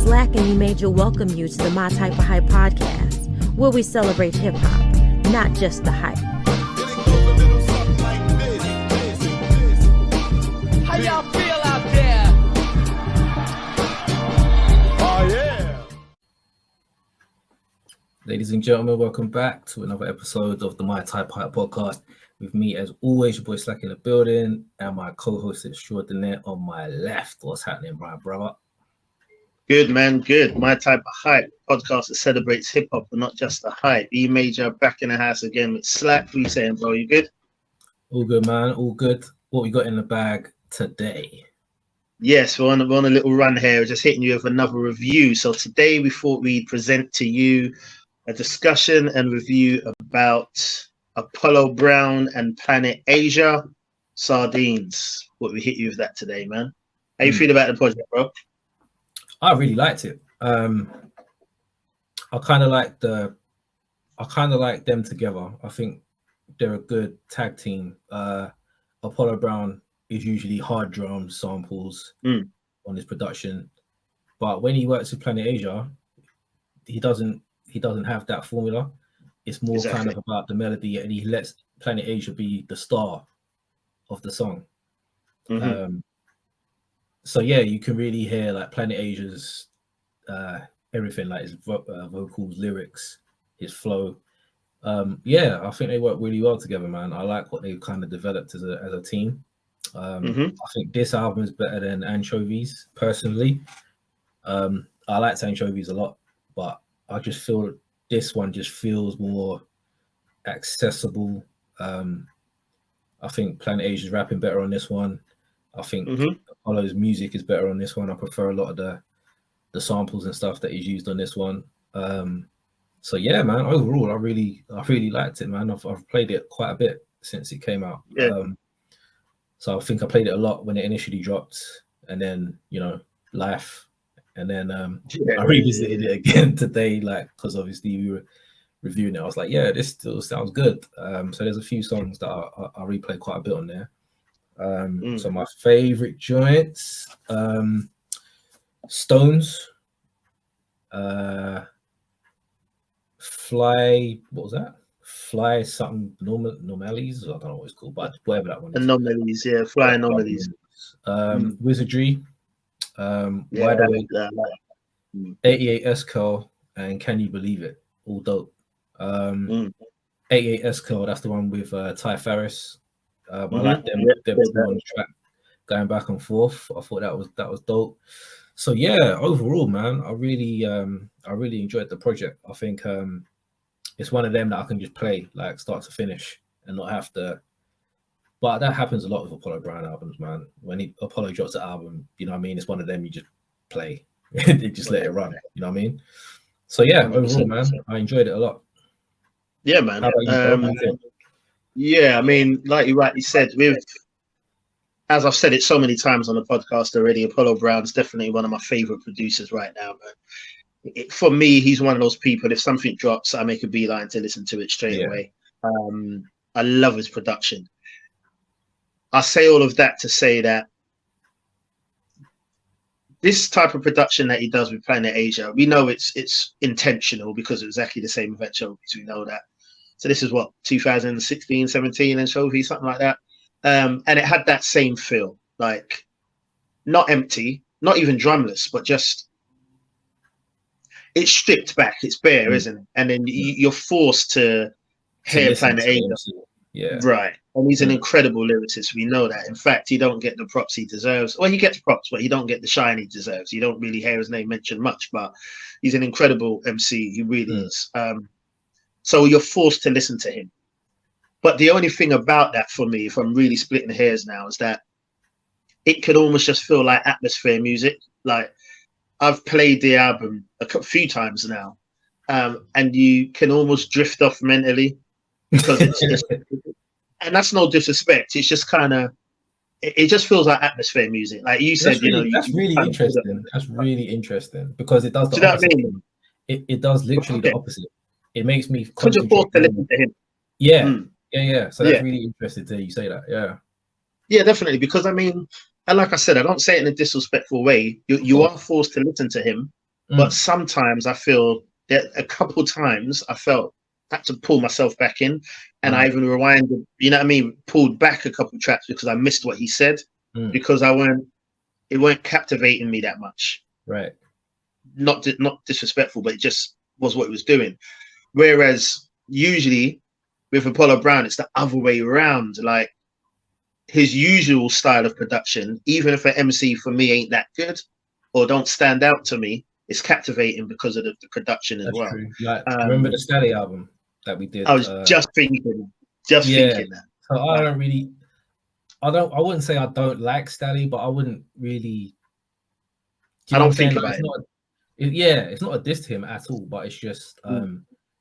Slack and E-Major welcome you to the My Type of Hype podcast, where we celebrate hip-hop, not just the hype. How y'all feel out there? Oh, yeah. Ladies and gentlemen, welcome back to another episode of the My Type Hype podcast. With me, as always, your boy Slack in the building, and my co-host extraordinaire on my left. What's happening, my brother? Good, man. Good. My Type of Hype podcast that celebrates hip hop and not just the hype. E-Major back in the house again with Slack. What are you saying, bro? You good? All good, man. All good. What we got in the bag today? Yes, we're on a little run here. Just hitting you with another review. So today we thought we'd present to you a discussion and review about Apollo Brown and Planet Asia, Sardines. What we hit you with that today, man. How you feel about the project, bro? I really liked it. I kind of like them together. I think they're a good tag team. Apollo Brown is usually hard drum samples on his production, but when he works with Planet Asia, he doesn't have that formula. It's more kind of about the melody, and he lets Planet Asia be the star of the song. So yeah, you can really hear like Planet Asia's everything, like his vocals, lyrics, his flow. Yeah, I think they work really well together, man. I like what they've kind of developed as a team. I think this album is better than Anchovies, personally. I liked Anchovies a lot, but I just feel this one just feels more accessible. I think Planet Asia's rapping better on this one. I think Apollo's music is better on this one. I prefer a lot of the samples and stuff that he's used on this one. So yeah, man, overall, I really liked it, man. I've played it quite a bit since it came out. Yeah. So I think I played it a lot when it initially dropped, and then, life. And then I revisited it again today, like, because obviously we were reviewing it. I was like, yeah, this still sounds good. So there's a few songs that I replay quite a bit on there. So my favorite joints, Stones, Fly, what was that? Fly something Normalies, I don't know what it's called, but whatever that one is. Anomalies, yeah, Fly Anomalies. Wizardry, Wide Awake, 88 SCO, and Can You Believe It? All dope. 88 SCO, that's the one with Ty Farris. I like them on the track, going back and forth. I thought that was dope. So yeah, overall, man, I really enjoyed the project. I think it's one of them that I can just play like start to finish and not have to. But that happens a lot with Apollo Brown albums, man. When Apollo drops the album, you know what I mean? It's one of them you just play. They just let it run, you know what I mean? So yeah, overall, man, I enjoyed it a lot. Yeah, man. How about you, yeah, I mean, like you rightly said, as I've said it so many times on the podcast already, Apollo Brown's definitely one of my favorite producers right now, man. For me, he's one of those people, if something drops, I make a beeline to listen to it straight away. I love his production. I say all of that to say that this type of production that he does with Planet Asia, we know it's intentional because it's exactly the same with Anchovies. We know that. So this is what, 2016, 17 Anchovies, something like that. And it had that same feel, like not empty, not even drumless, but just it's stripped back. It's bare, isn't it? And then you're forced to hear Planet Asia. Yeah. Right. And he's an incredible lyricist. We know that. In fact, he don't get the props he deserves. Well, he gets props, but he don't get the shine he deserves. You don't really hear his name mentioned much, but he's an incredible MC. He really is. So you're forced to listen to him. But the only thing about that for me, if I'm really splitting hairs now, is that it could almost just feel like atmosphere music. Like I've played the album a few times now, and you can almost drift off mentally because it's just, and that's no disrespect. It's just kind of, it just feels like atmosphere music. Like you said, that's really interesting. That's really interesting because it does the opposite. You know what I mean? It does literally the opposite. It makes me because you're forced to listen to him. Yeah. So that's really interesting to hear you say that. Yeah, definitely. Because I mean, and like I said, I don't say it in a disrespectful way. You are forced to listen to him, But sometimes I feel that a couple times I felt I had to pull myself back in, and I even rewinded. You know what I mean? Pulled back a couple tracks because I missed what he said because it weren't captivating me that much. Right. Not disrespectful, but it just was what he was doing. Whereas usually with Apollo Brown, it's the other way around. Like his usual style of production, even if an MC for me ain't that good or don't stand out to me, it's captivating because of the production as well. True. Like, remember the Stally album that we did? I was just thinking that. So I wouldn't say I don't like Stally, but I wouldn't really. I don't think about it. It's not a diss to him at all, but it's just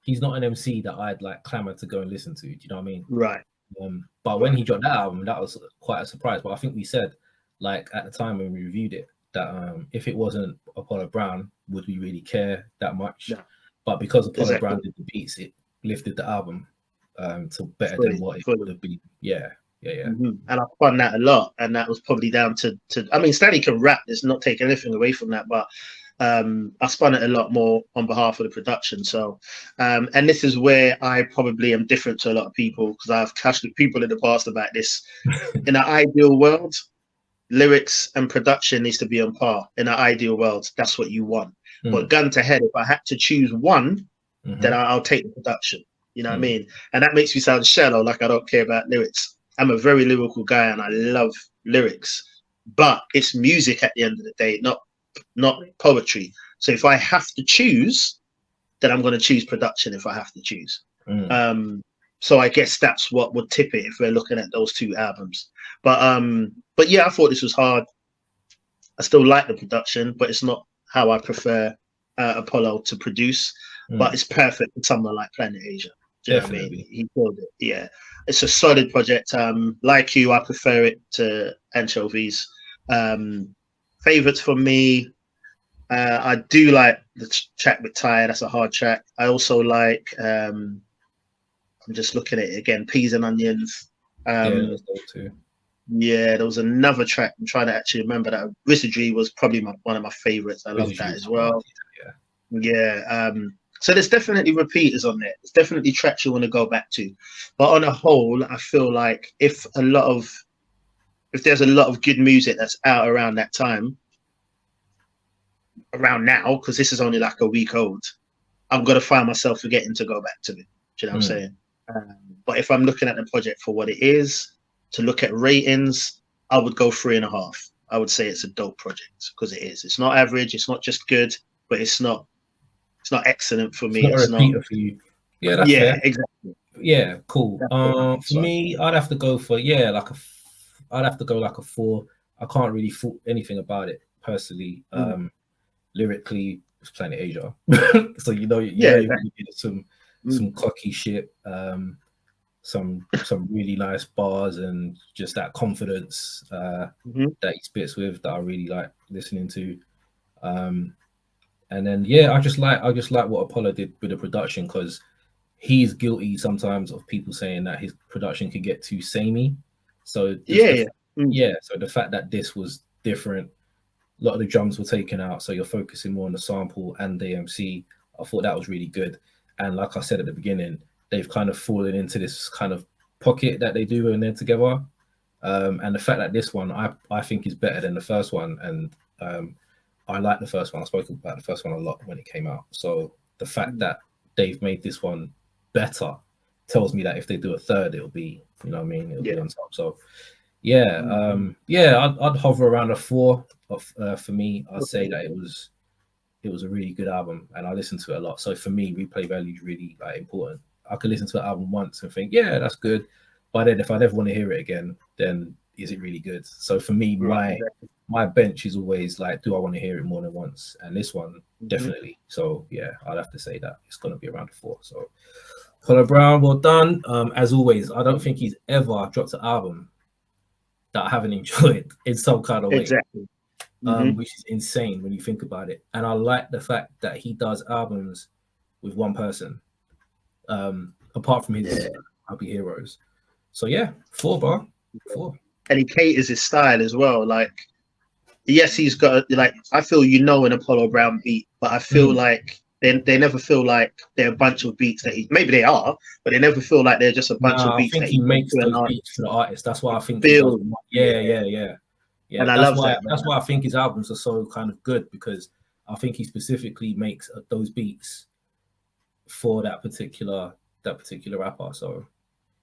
he's not an MC that I'd like clamor to go and listen to. Do you know what I mean? Right. But when he dropped that album, that was quite a surprise. But I think we said, like at the time when we reviewed it, that if it wasn't Apollo Brown, would we really care that much? Yeah. But because Apollo Brown did the beats, it lifted the album to better than what it would have been. Yeah. And I found that a lot, and that was probably down to I mean, Stanley can rap. There's not taking anything away from that, but I spun it a lot more on behalf of the production. So, and this is where I probably am different to a lot of people, because I've clashed with people in the past about this. In an ideal world, lyrics and production needs to be on par. In an ideal world, that's what you want. But gun to head, if I had to choose one, then I'll take the production. You know what I mean? And that makes me sound shallow, like I don't care about lyrics. I'm a very lyrical guy and I love lyrics, but it's music at the end of the day, not poetry. So if I have to choose, then I'm going to choose production if I have to choose. So I guess that's what would tip it if we're looking at those two albums. But yeah, I thought this was hard. I still like the production, but it's not how I prefer Apollo to produce. But it's perfect for someone like Planet Asia. Do you know what I mean? He killed it. Yeah, it's a solid project. Like you, I prefer it to Anchovies. Favorites for me, I do like the track with Ty. That's a hard track. I also like. I'm just looking at it again. Peas and Onions. Those too. Yeah, there was another track. I'm trying to actually remember that. Wizardry was probably one of my favorites. I love that as well. Yeah. So there's definitely repeaters on there. There's definitely tracks you want to go back to. But on a whole, I feel like if there's a lot of good music that's out around that time, around now, because this is only like a week old, I'm going to find myself forgetting to go back to it. Do you know what I'm saying? But if I'm looking at the project for what it is, to look at ratings, I would go 3.5. I would say it's a dope project because it is. It's not average. It's not just good, but it's not excellent for me. It's not a repeater for you. Yeah, that's fair. Exactly. Yeah, cool. For me, I'd have to go for I'd have to go like a 4. I can't really fault anything about it personally. Lyrically, it's Planet Asia, so you get some cocky shit, some really nice bars, and just that confidence that he spits with that I really like listening to. And then I just like what Apollo did with the production, because he's guilty sometimes of people saying that his production could get too samey. So so the fact that this was different, a lot of the drums were taken out, so you're focusing more on the sample and the MC. I thought that was really good. And like I said at the beginning, they've kind of fallen into this kind of pocket that they do when they're together. And the fact that this one I think is better than the first one, and I like the first one. I spoke about the first one a lot when it came out. So the fact that they've made this one better tells me that if they do a third, it'll be, you know what I mean, it'll be on top. So I'd hover around a 4. For me, I'd say that it was a really good album, and I listened to it a lot. So for me, replay value is really important. I could listen to an album once and think, yeah, that's good, but then if I never want to hear it again, then is it really good? So for me, my bench is always like, do I want to hear it more than once? And this one definitely. So yeah, I'd have to say that it's going to be around a 4. So Apollo Brown, well done. As always, I don't think he's ever dropped an album that I haven't enjoyed in some kind of way. Exactly. Which is insane when you think about it. And I like the fact that he does albums with one person, apart from his Happy Heroes. So yeah, 4 bar. 4. And he caters his style as well. Like yes, he's got like, I feel an Apollo Brown beat, but I feel like they never feel like they're a bunch of beats that maybe they are, but they never feel like they're just a bunch of I beats think that he makes makes to an those artist. beats for the artist. That's why I think he does. Feel, Yeah. and I That's love why. that. That's why I think his albums are so kind of good, because I think he specifically makes those beats for that particular rapper. So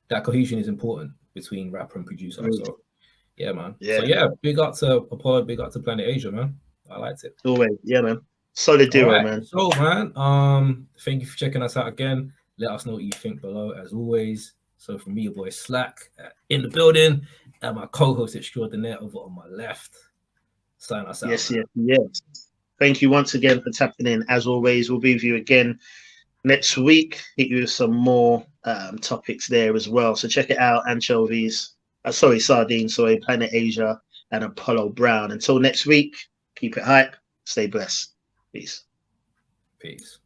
that cohesion is important between rapper and producer. So yeah, man. So yeah, big up to Apollo, big up to Planet Asia, man. I liked it. Always, yeah, man. Solid duo, man. So man, thank you for checking us out again. Let us know what you think below, as always. So from me, your boy Slack in the building, and my co-host extraordinaire over on my left. Sign us out. Yes. Thank you once again for tapping in. As always, we'll be with you again next week. Hit you with some more topics there as well. So check it out. Sardines, Planet Asia, and Apollo Brown. Until next week, keep it hype. Stay blessed. Peace.